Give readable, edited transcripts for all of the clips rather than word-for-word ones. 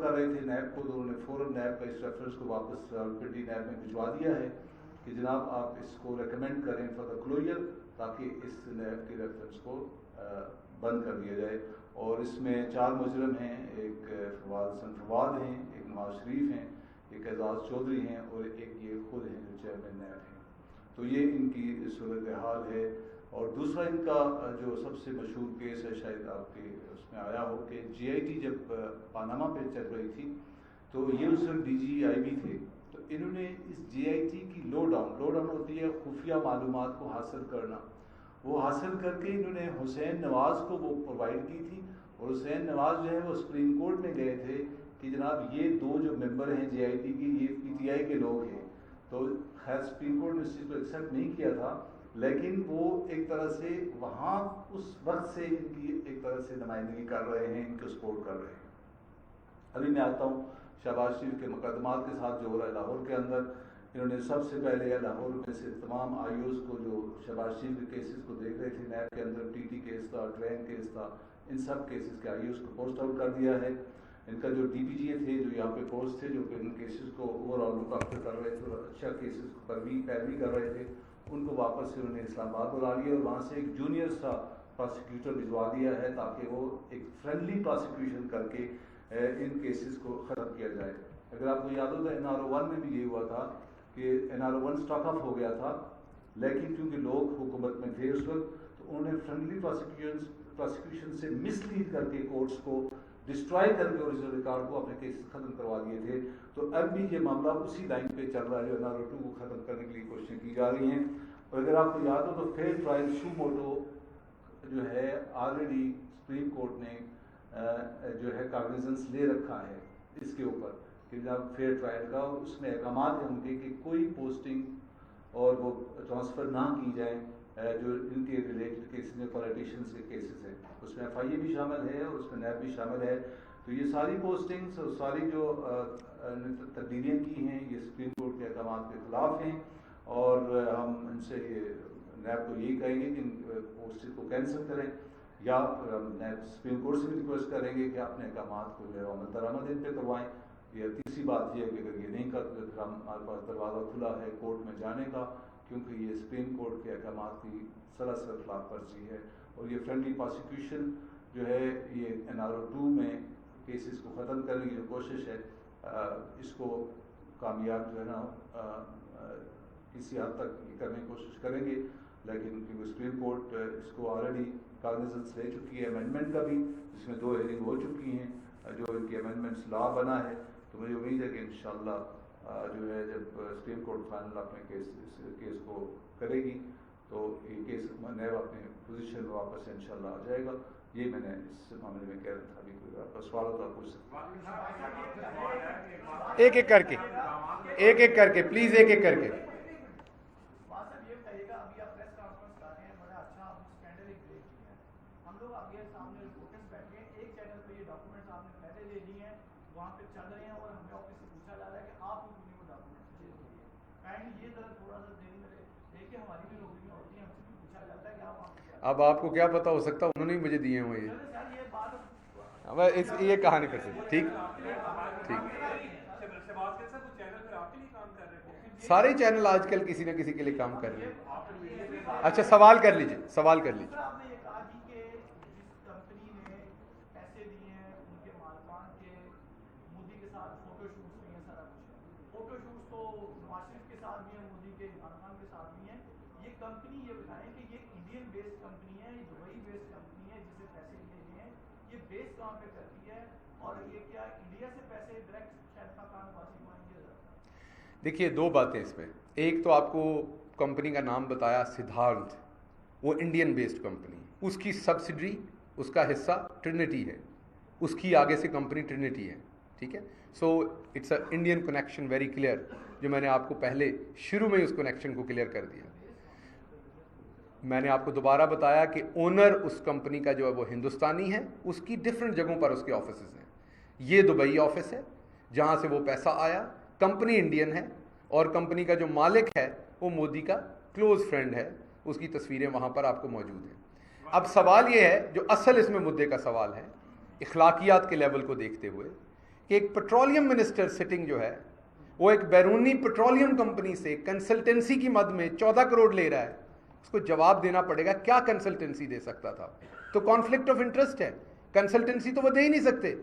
کر رہے تھے نیب کو، تو انہوں نے فوراً نیب کا اس ریفرنس کو واپس راولپنڈی نیب میں بھجوا دیا ہے کہ جناب آپ اس کو ریکمینڈ کریں فار دا کلوجر، تاکہ اس نیب کے ریفرنس کو بند کر دیا جائے. اور اس میں 4 مجرم ہیں، ایک فواد ہیں، ایک نواز شریف ہیں، ایک اعزاز چودھری ہیں، اور ایک یہ خود ہیں جو چیئرمین نیب ہیں. تو یہ ان کی صورتحال ہے. اور دوسرا ان کا جو سب سے مشہور کیس ہے، شاید آپ کے اس میں آیا ہو، کہ جی آئی ٹی جب پاناما پہ چل رہی تھی تو یہ اس وقت ڈی جی آئی بی تھے. تو انہوں نے اس جی آئی ٹی کی لو ڈاؤن ہوتی ہے خفیہ معلومات کو حاصل کرنا، وہ حاصل کر کے انہوں نے حسین نواز کو وہ پرووائڈ کی تھی. اور حسین نواز جو ہے وہ سپریم کورٹ میں گئے تھے کہ جناب یہ 2 جو ممبر ہیں جے آئی ٹی کی، یہ پی ٹی آئی کے لوگ ہیں. تو خیر سپریم کورٹ نے اس چیز کو ایکسیپٹ نہیں کیا تھا، لیکن وہ ایک طرح سے وہاں اس وقت سے ان کی ایک طرح سے نمائندگی کر رہے ہیں، ان کو سپورٹ کر رہے ہیں. ابھی میں آتا ہوں شہباز شریف کے مقدمات کے ساتھ جو ہو رہا ہے لاہور کے اندر. انہوں نے سب سے پہلے لاہور میں سے تمام آئی اوز کو جو شہباز شریف کے کیسز کو دیکھ رہے تھے نیب کے اندر، ٹی ٹی کیس تھا، ٹرین کیس تھا، ان سب کیسز کے آئی اوز کو پوسٹ آؤٹ کر دیا ہے. ان کا جو ڈی پی جی اے تھے جو یہاں پہ پوسٹ تھے، جو کہ ان کیسز کو اوور آل لک آفٹر کر رہے تھے اور اچھا کیسز پر بھی پیروی کر رہے تھے، ان کو واپس سے انہوں نے اسلام آباد بلا لیا اور وہاں سے ایک جونیئر سا پراسیکیوٹر بھجوا دیا ہے تاکہ وہ ایک فرینڈلی پراسیکیوشن کر کے ان کیسز کو ختم کیا جائے. اگر آپ کو یاد ہو تو این آر او 1 میں بھی یہ ہوا تھا کہ N R O 1 stock off ہو گیا تھا، لیکن کیونکہ لوگ حکومت میں تھے اس وقت تو انہوں نے فرینڈلی پراسیکیوشن سے مس لیڈ کر کے کورٹس کو ڈسٹرائے کر کے اوریجنل ریکارڈ کو اپنے کیسز ختم کروا دیے تھے. تو اب بھی یہ معاملہ اسی لائن پہ چل رہا ہے جو این آر او 2 کو ختم کرنے کے لیے کوششیں کی جا رہی ہیں. اور اگر آپ کو یاد ہو تو فیئر ٹرائل سو موٹو جو ہے آلریڈی سپریم کورٹ نے جو ہے کاگنیزنس لے رکھا ہے اس کے اوپر کہ جب فیئر ٹرائل کا، اور اس میں احکامات ہیں ان کے کہ کوئی پوسٹنگ اور وہ ٹرانسفر نہ کی جائیں جو ان کے ریلیٹڈ کیسز میں پولیٹیشنس کے کیسز ہیں. اس میں ایف آئی اے بھی شامل ہے اور اس میں نیب بھی شامل ہے. تو یہ ساری پوسٹنگس اور ساری جو تبدیلیاں کی ہیں یہ سپریم کورٹ کے احکامات کے خلاف ہیں، اور ہم ان سے نیب کو یہی کہیں گے کہ ان پوسٹنگ کو کینسل کریں، یا نیب سپریم کورٹ سے بھی ریکویسٹ کریں گے کہ اپنے احکامات کو جو ہے عمل درآمد ان پہ کروائیں. یہ تیسری بات یہ ہے کہ اگر یہ نہیں کرتے تو پھر ہمارے پاس دروازہ کھلا ہے کورٹ میں جانے کا، کیونکہ یہ سپریم کورٹ کے احکامات کی سراسر خلاف ورزی ہے. اور یہ فرینڈلی پراسیکیوشن جو ہے یہ این آر او 2 میں کیسز کو ختم کرنے کی جو کوشش ہے اس کو کامیاب جو ہے نا کسی حد تک یہ کرنے کی کوشش کریں گے، لیکن کیونکہ سپریم کورٹ اس کو آلریڈی کاگنیزنس لے چکی ہے امینڈمنٹ کا بھی، جس میں 2 ہیئرنگ ہو چکی ہیں جو ان کی امینڈمنٹس لا بنا ہے. تو مجھے امید ہے کہ انشاءاللہ جو ہے جب سپریم کورٹ فائنل اپنے کیس کو کرے گی تو یہ کیس نیب اپنے پوزیشن میں واپس انشاءاللہ آ جائے گا. یہ میں نے اس معاملے میں کہہ رہا تھا. ابھی کوئی آپ کا سوال ہو تو آپ پوچھ سکتے ہیں. ایک ایک کر کے پلیز ایک ایک کر کے. اب آپ کو کیا پتا ہو سکتا انہوں نے مجھے دیے ہوئے یہ کہانی کر سکتے. ٹھیک سارے چینل آج کل کسی نہ کسی کے لیے کام کر رہے ہیں. اچھا سوال کر لیجیے. دیکھیے 2 باتیں اس میں. ایک تو آپ کو کمپنی کا نام بتایا سدھارتھ، وہ انڈین بیسڈ کمپنی، اس کی سبسڈری اس کا حصہ ٹرینٹی ہے، اس کی آگے سے کمپنی ٹرینٹی ہے. ٹھیک ہے، so it's a Indian connection very clear, جو میں نے آپ کو پہلے شروع میں اس کنیکشن کو کلیئر کر دیا. میں نے آپ کو دوبارہ بتایا کہ اونر اس کمپنی کا جو ہے وہ ہندوستانی ہے، اس کی ڈفرینٹ جگہوں پر اس کے آفیسز ہیں. یہ دبئی آفس ہے جہاں سے وہ پیسہ آیا. کمپنی انڈین ہے اور کمپنی کا جو مالک ہے وہ مودی کا کلوز فرینڈ ہے. اس کی تصویریں وہاں پر آپ کو موجود ہیں. اب سوال یہ ہے جو اصل اس میں مدعے کا سوال ہے اخلاقیات کے لیول کو دیکھتے ہوئے کہ ایک پیٹرولیم منسٹر سٹنگ جو ہے وہ ایک بیرونی پیٹرولیم کمپنی سے کنسلٹنسی کی مد میں 14 کروڑ لے رہا ہے, اس کو جواب دینا پڑے گا کیا کنسلٹنسی دے سکتا تھا. تو کانفلکٹ آف انٹرسٹ ہے, کنسلٹنسی تو وہ دے ہی نہیں سکتے.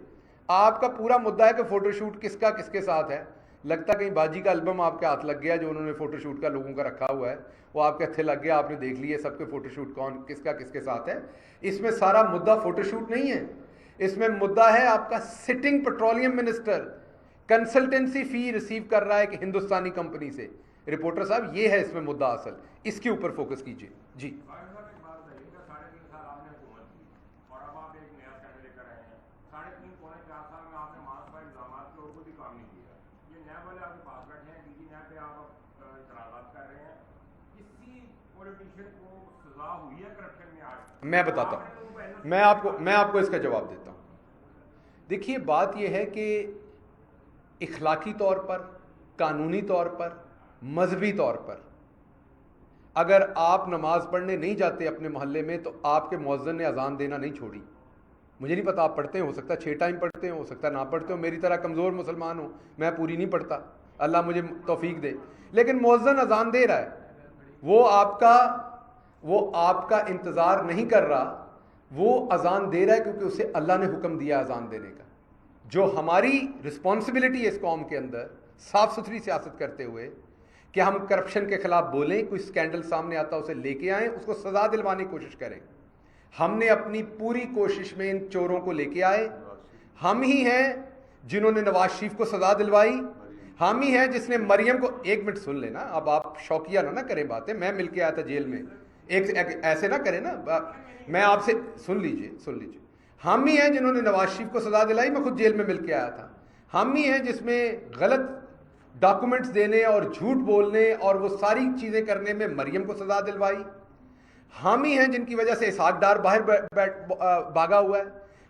آپ کا پورا مدعا ہے کہ فوٹو شوٹ کس کا کس کے ساتھ ہے, لگتا کہیں باجی کا البم آپ کے ہاتھ لگ گیا جو انہوں نے فوٹو شوٹ کا لوگوں کا رکھا ہوا ہے, وہ آپ کے ہاتھ لگ گیا, آپ نے دیکھ لیے سب کے فوٹو شوٹ کون کس کا کس کے ساتھ ہے. اس میں سارا مدعا فوٹو شوٹ نہیں ہے, اس میں مدعا ہے آپ کا سٹنگ پیٹرولیم منسٹر کنسلٹنسی فی ریسیو کر رہا ہے کہ ہندوستانی کمپنی سے. رپورٹر صاحب یہ ہے اس میں مدعا اصل, اس کے اوپر فوکس کیجیے. جی میں بتاتا ہوں, میں آپ کو اس کا جواب دیتا ہوں. دیکھیے بات یہ ہے کہ اخلاقی طور پر, قانونی طور پر, مذہبی طور پر اگر آپ نماز پڑھنے نہیں جاتے اپنے محلے میں تو آپ کے مؤذن نے اذان دینا نہیں چھوڑی. مجھے نہیں پتا آپ پڑھتے ہیں, ہو سکتا ہے 6 ٹائم پڑھتے ہیں, ہو سکتا ہے نہ پڑھتے ہو, میری طرح کمزور مسلمان ہوں, میں پوری نہیں پڑھتا, اللہ مجھے توفیق دے. لیکن مؤذن اذان دے رہا ہے, وہ آپ کا انتظار نہیں کر رہا, وہ اذان دے رہا ہے کیونکہ اسے اللہ نے حکم دیا اذان دینے کا. جو ہماری رسپانسبلٹی ہے اس قوم کے اندر صاف ستھری سیاست کرتے ہوئے کہ ہم کرپشن کے خلاف بولیں, کوئی سکینڈل سامنے آتا اسے لے کے آئیں, اس کو سزا دلوانے کی کوشش کریں. ہم نے اپنی پوری کوشش میں ان چوروں کو لے کے آئے. ہم ہی ہیں جنہوں نے نواز شریف کو سزا دلوائی, ہم ہی ہیں جس نے مریم کو, 1 منٹ سن لینا, اب آپ شوقیہ نہ کریں باتیں, میں مل کے آیا تھا جیل میں, ایک ایسے نہ کریں نا, میں آپ سے سن لیجئے. ہم ہی ہیں جنہوں نے نواز شریف کو سزا دلائی, میں خود جیل میں مل کے آیا تھا. ہم ہی ہیں جس میں غلط ڈاکومنٹس دینے اور جھوٹ بولنے اور وہ ساری چیزیں کرنے میں مریم کو سزا دلوائی. ہم ہی ہیں جن کی وجہ سے اسحاق ڈار باہر بھاگا ہوا ہے.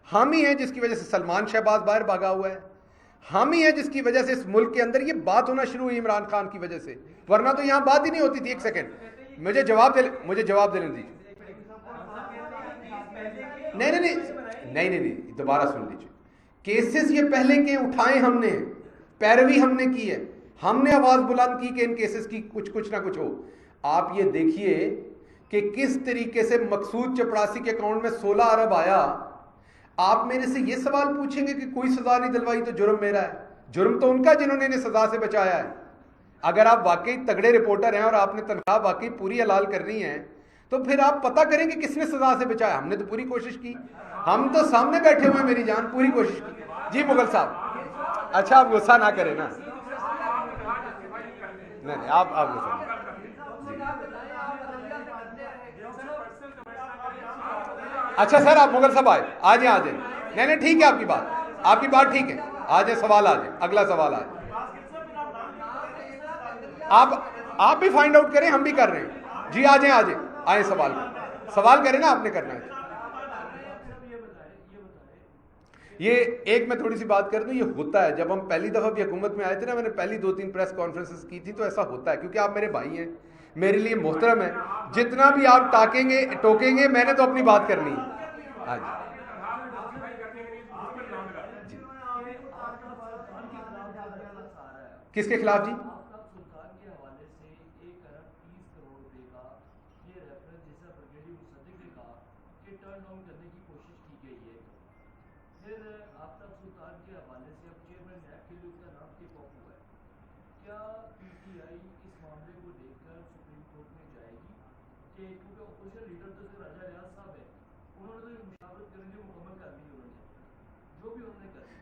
ہم ہی ہیں جس کی وجہ سے سلمان شہباز باہر بھاگا ہوا ہے. ہم ہی ہیں جس کی وجہ سے اس ملک کے اندر یہ بات ہونا شروع ہوئی عمران خان کی وجہ سے, ورنہ تو یہاں بات ہی نہیں ہوتی تھی. 1 سیکنڈ, مجھے جواب دینے دیجیے. نہیں, دوبارہ سن لیجیے. کیسز یہ پہلے کے اٹھائے ہم نے, پیروی ہم نے کی ہے, ہم نے آواز بلند کی کہ ان کیسز کی کچھ نہ کچھ ہو. آپ یہ دیکھیے کہ کس طریقے سے مقصود چپڑاسی کے اکاؤنٹ میں 16 ارب آیا. آپ میرے سے یہ سوال پوچھیں گے کہ کوئی سزا نہیں دلوائی تو جرم میرا ہے. جرم تو ان کا جنہوں نے انہیں سزا سے بچایا ہے. اگر آپ واقعی تگڑے رپورٹر ہیں اور آپ نے تنخواہ واقعی پوری حلال کرنی ہے تو پھر آپ پتہ کریں کہ کس نے سزا سے بچایا. ہم نے تو پوری کوشش کی, ہم تو سامنے بیٹھے ہوئے ہیں, میری جان, پوری کوشش کی. جی مغل صاحب, اچھا آپ غصہ نہ کریں نا, نہیں آپ غصہ نہ. اچھا سر, آپ مغل صاحب آ جائیں. نہیں ٹھیک ہے, آپ کی بات ٹھیک ہے, آ جائیں, سوال آ جائیں, اگلا سوال آ جائیں. آپ بھی فائنڈ آؤٹ کریں, ہم بھی کر رہے ہیں. جی آ جائیں سوال کریں نا, آپ نے کرنا ہے. یہ ایک میں تھوڑی سی بات کر دوں, یہ ہوتا ہے جب ہم پہلی دفعہ بھی حکومت میں آئے تھے نا, میں نے پہلی 2-3 پریس کانفرنسز کی تھی, تو ایسا ہوتا ہے کیونکہ آپ میرے بھائی ہیں, میرے لیے محترم ہے. جتنا بھی آپ ٹوکیں گے میں نے تو اپنی بات کرنی ہے. ہاں جی, کس کے خلاف جی؟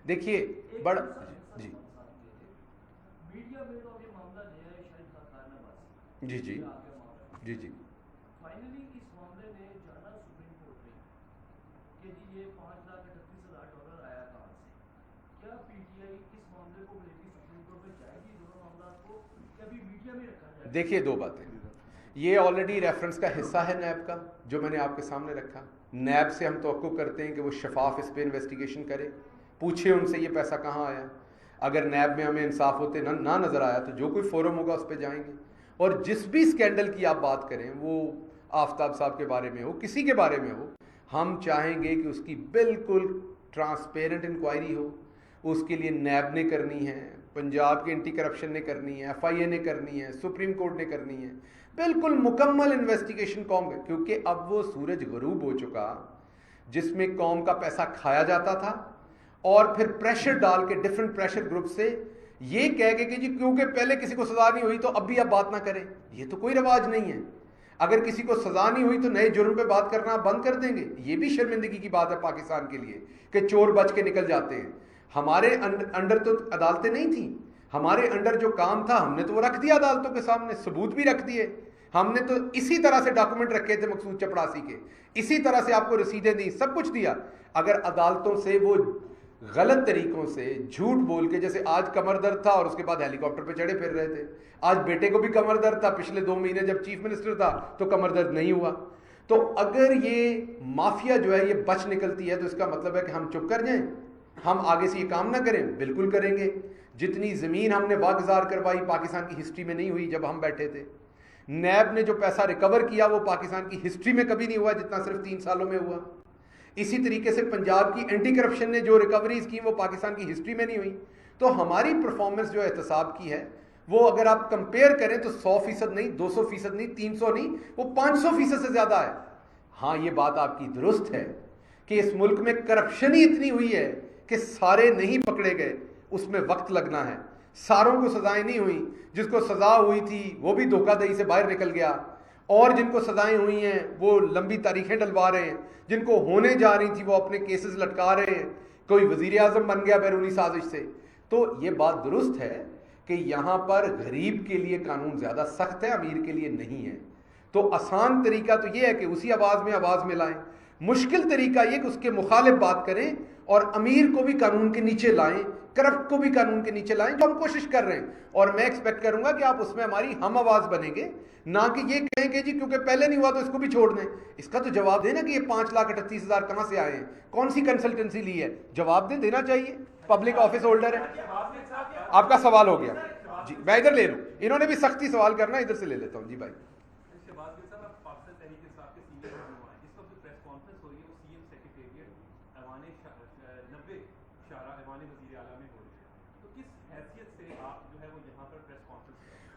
دیکھیے بڑا جی دیکھیے 2 باتیں. یہ آلریڈی ریفرنس کا حصہ ہے نیب کا, جو میں نے آپ کے سامنے رکھا. نیب سے ہم توقع کرتے ہیں کہ وہ شفاف اس پہ انویسٹیگیشن کرے, پوچھے ان سے یہ پیسہ کہاں آیا. اگر نیب میں ہمیں انصاف ہوتے نہ نظر آیا تو جو کوئی فورم ہوگا اس پہ جائیں گے. اور جس بھی اسکینڈل کی آپ بات کریں, وہ آفتاب صاحب کے بارے میں ہو, کسی کے بارے میں ہو, ہم چاہیں گے کہ اس کی بالکل ٹرانسپیرنٹ انکوائری ہو, اس کے لیے نیب نے کرنی ہے, پنجاب کے اینٹی کرپشن نے کرنی ہے, FIA نے کرنی ہے, سپریم کورٹ نے کرنی ہے, بالکل مکمل انویسٹیگیشن قوم کا, کیونکہ اب وہ سورج غروب ہو چکا جس میں قوم کا پیسہ کھایا جاتا تھا, اور پھر پریشر ڈال کے ڈیفرنٹ پریشر گروپ سے یہ کہہ کے کہ جی کیونکہ پہلے کسی کو سزا نہیں ہوئی تو اب بھی آپ بات نہ کریں. یہ تو کوئی رواج نہیں ہے. اگر کسی کو سزا نہیں ہوئی تو نئے جرم پہ بات کرنا بند کر دیں گے. یہ بھی شرمندگی کی بات ہے پاکستان کے لیے کہ چور بچ کے نکل جاتے ہیں. ہمارے انڈر تو عدالتیں نہیں تھیں, ہمارے انڈر جو کام تھا ہم نے تو وہ رکھ دیا عدالتوں کے سامنے, ثبوت بھی رکھ دیے. ہم نے تو اسی طرح سے ڈاکومنٹ رکھے تھے مقصود چپڑاسی کے, اسی طرح سے آپ کو رسیدیں دی, سب کچھ دیا. اگر عدالتوں سے وہ غلط طریقوں سے جھوٹ بول کے, جیسے آج کمر درد تھا اور اس کے بعد ہیلی کاپٹر پہ چڑھے پھر رہے تھے, آج بیٹے کو بھی کمر درد تھا, پچھلے 2 مہینے جب چیف منسٹر تھا تو کمر درد نہیں ہوا. تو اگر یہ مافیا جو ہے یہ بچ نکلتی ہے تو اس کا مطلب ہے کہ ہم چپ کر جائیں, ہم آگے سے یہ کام نہ کریں؟ بالکل کریں گے. جتنی زمین ہم نے واگزار کروائی پاکستان کی ہسٹری میں نہیں ہوئی جب ہم بیٹھے تھے. نیب نے جو پیسہ ریکور کیا وہ پاکستان کی ہسٹری میں کبھی نہیں ہوا جتنا صرف 3 سالوں میں ہوا. اسی طریقے سے پنجاب کی اینٹی کرپشن نے جو ریکوریز کی وہ پاکستان کی ہسٹری میں نہیں ہوئی. تو ہماری پرفارمنس جو احتساب کی ہے وہ اگر آپ کمپیئر کریں تو 100% نہیں, 200% نہیں, 300 نہیں, وہ 500% سے زیادہ ہے. ہاں یہ بات آپ کی درست ہے کہ اس ملک میں کرپشن ہی اتنی ہوئی ہے کہ سارے نہیں پکڑے گئے, اس میں وقت لگنا ہے. ساروں کو سزائیں نہیں ہوئیں, جس کو سزا ہوئی تھی وہ بھی دھوکہ دہی سے باہر نکل گیا, اور جن کو سزائیں ہوئی ہیں وہ لمبی تاریخیں ڈلوا رہے ہیں, جن کو ہونے جا رہی تھی وہ اپنے کیسز لٹکا رہے ہیں, کوئی وزیر اعظم بن گیا بیرونی سازش سے. تو یہ بات درست ہے کہ یہاں پر غریب کے لیے قانون زیادہ سخت ہے, امیر کے لیے نہیں ہے. تو آسان طریقہ تو یہ ہے کہ اسی آواز میں آواز ملائیں. مشکل طریقہ یہ کہ اس کے مخالف بات کریں اور امیر کو بھی قانون کے نیچے لائیں, کرپٹ کو بھی قانون کے نیچے لائیں, جو ہم کوشش کر رہے ہیں. اور میں ایکسپیکٹ کروں گا کہ آپ اس میں ہماری ہم آواز بنیں گے, نہ کہ یہ کہیں کہ جی کیونکہ پہلے نہیں ہوا تو اس کو بھی چھوڑ دیں. اس کا تو جواب دیں نا کہ یہ 5,38,000 کہاں سے آئے ہیں, کون سی کنسلٹنسی لی ہے, جواب دینا چاہیے. پبلک آفس ہولڈر ہے. آپ کا سوال ہو گیا جی, میں ادھر لے لوں, انہوں نے بھی سختی سوال کرنا, ادھر سے لے لیتا ہوں. جی بھائی.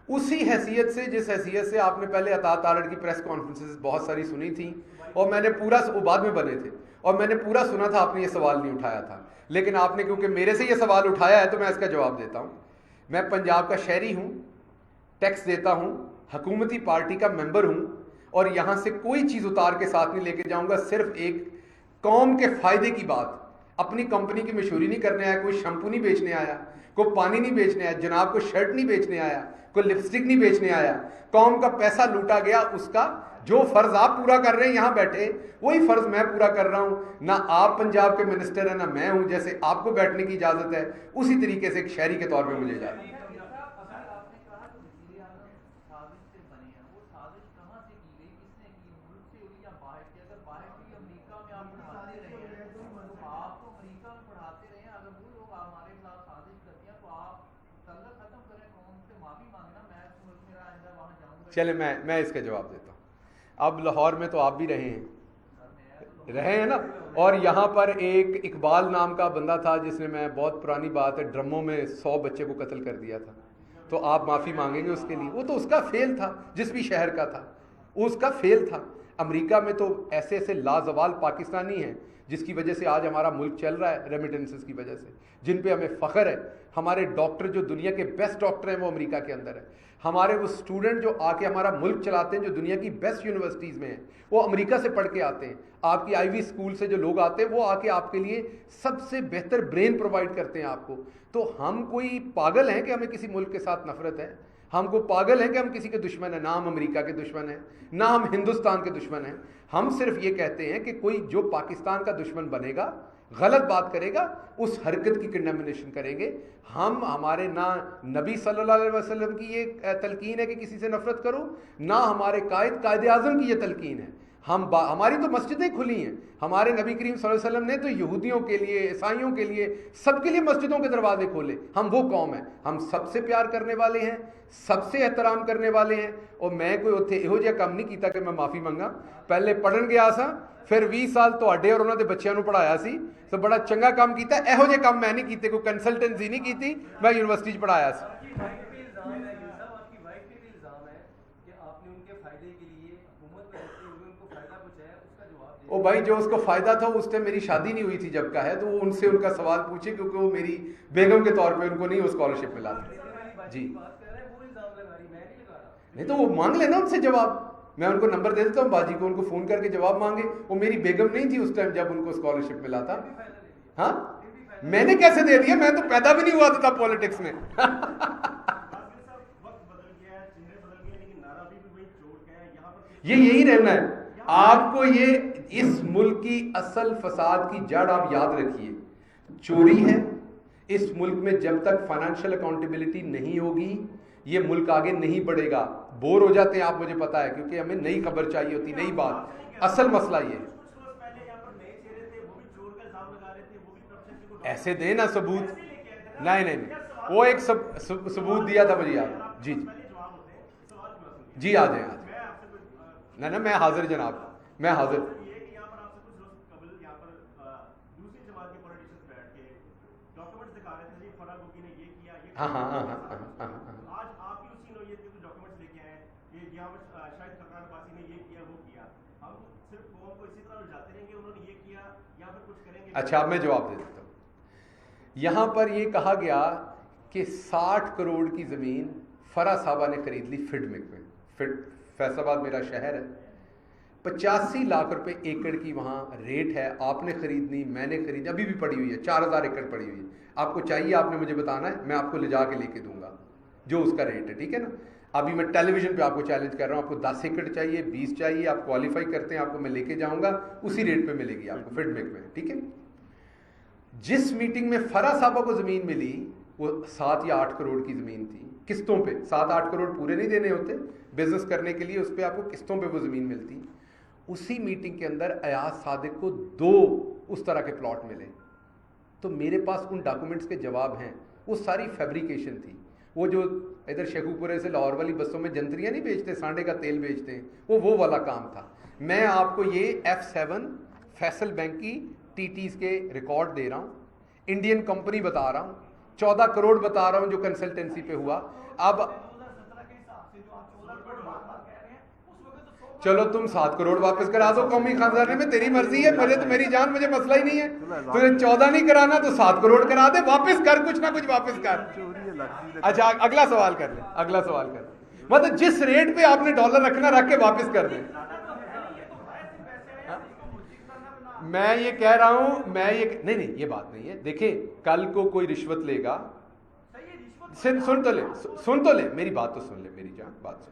اسی حیثیت سے جس حیثیت سے آپ نے پہلے عطا تارڑ کی پریس کانفرنسز بہت ساری سنی تھیں, اور میں نے پورا بعد میں بنے تھے اور میں نے پورا سنا تھا, آپ نے یہ سوال نہیں اٹھایا تھا, لیکن آپ نے کیونکہ میرے سے یہ سوال اٹھایا ہے تو میں اس کا جواب دیتا ہوں. میں پنجاب کا شہری ہوں, ٹیکس دیتا ہوں, حکومتی پارٹی کا ممبر ہوں, اور یہاں سے کوئی چیز اتار کے ساتھ نہیں لے کے جاؤں گا. صرف ایک قوم کے فائدے کی بات, اپنی کمپنی کی مشہوری نہیں کرنے آیا, کوئی شیمپو نہیں بیچنے آیا, کوئی پانی نہیں بیچنے آیا, جناب کو شرٹ نہیں بیچنے آیا, کوئی لپسٹک نہیں بیچنے آیا. قوم کا پیسہ لوٹا گیا, اس کا جو فرض آپ پورا کر رہے ہیں یہاں بیٹھے وہی فرض میں پورا کر رہا ہوں. نہ آپ پنجاب کے منسٹر ہیں نہ میں ہوں, جیسے آپ کو بیٹھنے کی اجازت ہے اسی طریقے سے ایک شہری کے طور پہ مجھے اجازت ہے. چلے میں اس کا جواب دیتا ہوں. اب لاہور میں تو آپ بھی رہے ہیں نا, اور یہاں پر ایک اقبال نام کا بندہ تھا جس نے, میں بہت پرانی بات ہے, ڈرموں میں 100 بچے کو قتل کر دیا تھا. تو آپ معافی مانگیں گے اس کے لیے؟ وہ تو اس کا فیل تھا, جس بھی شہر کا تھا وہ اس کا فیل تھا. امریکہ میں تو ایسے ایسے لازوال پاکستانی ہیں جس کی وجہ سے آج ہمارا ملک چل رہا ہے, ریمیٹنسز کی وجہ سے, جن پہ ہمیں فخر ہے. ہمارے ڈاکٹر جو دنیا کے بیسٹ ڈاکٹر ہیں وہ امریکہ کے اندر ہے. ہمارے وہ اسٹوڈنٹ جو آ کے ہمارا ملک چلاتے ہیں, جو دنیا کی بیسٹ یونیورسٹیز میں ہیں, وہ امریکہ سے پڑھ کے آتے ہیں. آپ کی آئی وی اسکول سے جو لوگ آتے ہیں وہ آ کے آپ کے لیے سب سے بہتر برین پرووائڈ کرتے ہیں آپ کو. تو ہم کوئی پاگل ہیں کہ ہمیں کسی ملک کے ساتھ نفرت ہے؟ ہم کو پاگل ہیں کہ ہم کسی کے دشمن ہیں؟ نہ ہم امریکہ کے دشمن ہیں, نہ ہم ہندوستان کے دشمن ہیں. ہم صرف یہ کہتے ہیں کہ کوئی جو پاکستان کا دشمن بنے گا, غلط بات کرے گا, اس حرکت کی کنڈیمنیشن کریں گے. ہمارے نہ نبی صلی اللہ علیہ وسلم کی یہ تلقین ہے کہ کسی سے نفرت کرو, نہ ہمارے قائد اعظم کی یہ تلقین ہے. ہماری تو مسجدیں کھلی ہیں. ہمارے نبی کریم صلی اللہ علیہ وسلم نے تو یہودیوں کے لیے, عیسائیوں کے لیے, سب کے لیے مسجدوں کے دروازے کھولے. ہم وہ قوم ہیں, ہم سب سے پیار کرنے والے ہیں, سب سے احترام کرنے والے ہیں. اور میں کوئی اتنے یہو جہا کام نہیں کیتا کہ میں معافی منگا. پہلے پڑھن گیا سا, پھر 20 سال تواڈے اور انہوں دے بچیاں نو پڑھایا سی, تو بڑا چنگا کام کیتا. یہو جہے کام میں نہیں کیتے, کوئی کنسلٹنسی نہیں کیتی, میں یونیورسٹی پڑھایا سی. او بھائی جو اس کو فائدہ تھا اس ٹائم میری شادی نہیں ہوئی تھی جب کا ہے, تو وہ ان سے ان کا سوال پوچھے, کیونکہ وہ میری بیگم کے طور پہ ان کو نہیں وہ اسکالرشپ ملا تھا. جی نہیں تو وہ مانگ لینا ان سے جواب, میں ان کو نمبر دے دیتا ہوں باجی کو, ان کو فون کر کے جواب مانگے. وہ میری بیگم نہیں تھی اس ٹائم جب ان کو اسکالرشپ ملا تھا. ہاں میں نے کیسے دے دیا, میں تو پیدا بھی نہیں ہوا تھا پالیٹکس میں. یہی رہنا ہے آپ کو. یہ اس ملک کی اصل فساد کی جڑ آپ یاد رکھیے, چوری ہے. اس ملک میں جب تک فائنینشیل اکاؤنٹیبلٹی نہیں ہوگی یہ ملک آگے نہیں بڑھے گا. بور ہو جاتے ہیں آپ, مجھے پتا ہے, کیونکہ ہمیں نئی خبر چاہیے ہوتی, نئی بات. اصل مسئلہ یہ ایسے دیں نا ثبوت. نہیں وہ ایک ثبوت دیا تھا مجھے یاد. جی جی آ جائیں. نہ میں حاضر جناب, میں حاضر. ہاں ہاں ہاں ہاں ہاں اچھا, اب میں جواب دے دیتا ہوں. یہاں پر یہ کہا گیا کہ 60 کروڑ کی زمین فرا صاحبہ نے خرید لی فڈمک میں. فیصل آباد میرا شہر ہے. 85 لاکھ روپے ایکڑ کی وہاں ریٹ ہے. آپ نے خریدنی, میں نے خریدنی, ابھی بھی پڑی ہوئی ہے. 4000 ایکڑ پڑی ہوئی ہے. آپ کو چاہیے, آپ نے مجھے بتانا ہے, میں آپ کو لے جا کے لے کے دوں گا جو اس کا ریٹ ہے. ٹھیک ہے نا. ابھی میں ٹیلی ویژن پہ آپ کو چیلنج کر رہا ہوں, آپ کو 10 ایکڑ چاہیے, 20 چاہیے, آپ کوالیفائی کرتے ہیں, آپ کو میں لے کے جاؤں گا, اسی ریٹ پہ ملے گی آپ کو فڈمک میں. ٹھیک ہے. جس میٹنگ میں فرا صاحبہ کو زمین ملی وہ 7 یا 8 کروڑ کی زمین تھی قسطوں پہ. 7-8 کروڑ پورے نہیں دینے ہوتے بزنس کرنے کے لیے, اس پہ آپ کو قسطوں پہ وہ زمین ملتی. اسی میٹنگ کے اندر ایاز صادق کو 2 اس طرح کے پلاٹ ملے. تو میرے پاس ان ڈاکومنٹس کے جواب ہیں. وہ ساری فیبریکیشن تھی. وہ جو ادھر شیخو پورے سے لاہور والی بسوں میں جنتریاں نہیں بیچتے, سانڈے کا تیل بیچتے ہیں, وہ والا کام تھا. میں آپ کو یہ F7 فیصل بینک کی TTs کے ریکارڈ دے رہا ہوں, انڈین کمپنی بتا رہا ہوں, 14 کروڑ بتا رہا ہوں جو کنسلٹنسی پہ ہوا. اب چلو تم 7 کروڑ واپس کرا دو قومی خزانے میں, تیری مرضی ہے, مجھے تو میری جان, مجھے مسئلہ ہی نہیں ہے. تمہیں 14 نہیں کرانا تو 7 کروڑ کرا دے, واپس کر, کچھ نہ کچھ واپس کر. اچھا اگلا سوال کر لیں, اگلا سوال کر لیں. مطلب جس ریٹ پہ آپ نے ڈالر رکھنا رکھ کے واپس کر دیں. میں یہ کہہ رہا ہوں, میں یہ نہیں یہ بات نہیں ہے. دیکھیں کل کو کوئی رشوت لے گا, سن تو لے میری بات تو سن لے, میری جان بات سن.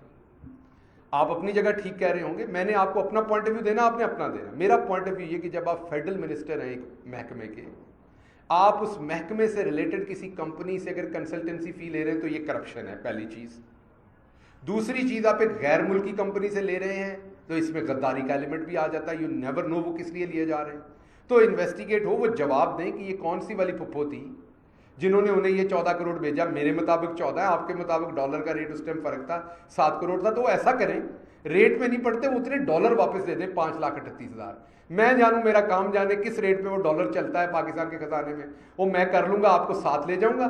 آپ اپنی جگہ ٹھیک کہہ رہے ہوں گے, میں نے آپ کو اپنا پوائنٹ آف ویو دینا, آپ نے اپنا دینا. میرا پوائنٹ آف ویو یہ کہ جب آپ فیڈرل منسٹر ہیں ایک محکمے کے, آپ اس محکمے سے ریلیٹڈ کسی کمپنی سے اگر کنسلٹنسی فی لے رہے ہیں تو یہ کرپشن ہے, پہلی چیز. دوسری چیز, آپ ایک غیر ملکی کمپنی سے لے رہے ہیں تو اس میں غداری کا ایلیمنٹ بھی آ جاتا ہے. یو نیور نو وہ کس لیے لیے جا رہے ہیں. تو انویسٹیگیٹ ہو, وہ جواب دیں کہ یہ کون سی والی پھپھو تھی جنہوں نے انہیں یہ 14 کروڑ بھیجا. میرے مطابق 14 ہے, آپ کے مطابق ڈالر کا ریٹ اس ٹائم فرق تھا, 7 کروڑ تھا. تو وہ ایسا کریں, ریٹ میں نہیں پڑتے, وہ اتنے ڈالر واپس دے دیں, 5,38,000. میں جانوں, میرا کام جانے کس ریٹ پہ وہ ڈالر چلتا ہے پاکستان کے خزانے میں, وہ میں کر لوں گا, آپ کو ساتھ لے جاؤں گا.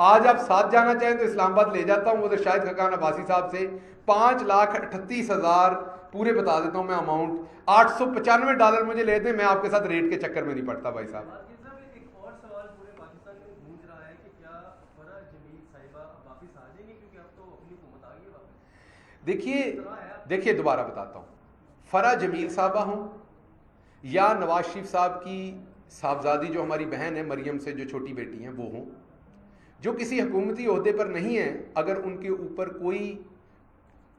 آج آپ ساتھ جانا چاہیں تو اسلام آباد لے جاتا ہوں. وہ تو شاہد خاقان عباسی صاحب سے 5,38,000 پورے بتا دیتا ہوں میں اماؤنٹ, $895 مجھے لے دیں, میں آپ کے ساتھ ریٹ کے چکر میں نہیں پڑتا بھائی صاحب. دیکھیے دوبارہ بتاتا ہوں, فرا جمیل صاحبہ ہوں یا نواز شریف صاحب کی صاحبزادی جو ہماری بہن ہے مریم سے جو چھوٹی بیٹی ہیں وہ ہوں, جو کسی حکومتی عہدے پر نہیں ہیں, اگر ان کے اوپر کوئی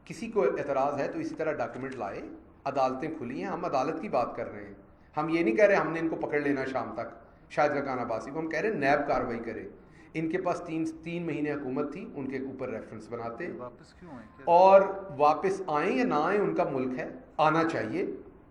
کسی کو اعتراض ہے تو اسی طرح ڈاکیومنٹ لائے, عدالتیں کھلی ہیں. ہم عدالت کی بات کر رہے ہیں, ہم یہ نہیں کہہ رہے ہم نے ان کو پکڑ لینا شام تک, شاہد خاقان عباسی کو. ہم کہہ رہے ہیں نیب کارروائی کرے. ان کے پاس 3 مہینے حکومت تھی, ان کے اوپر ریفرنس بناتے, اور واپس آئیں یا نہ آئیں ان کا ملک ہے, آنا چاہیے.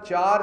4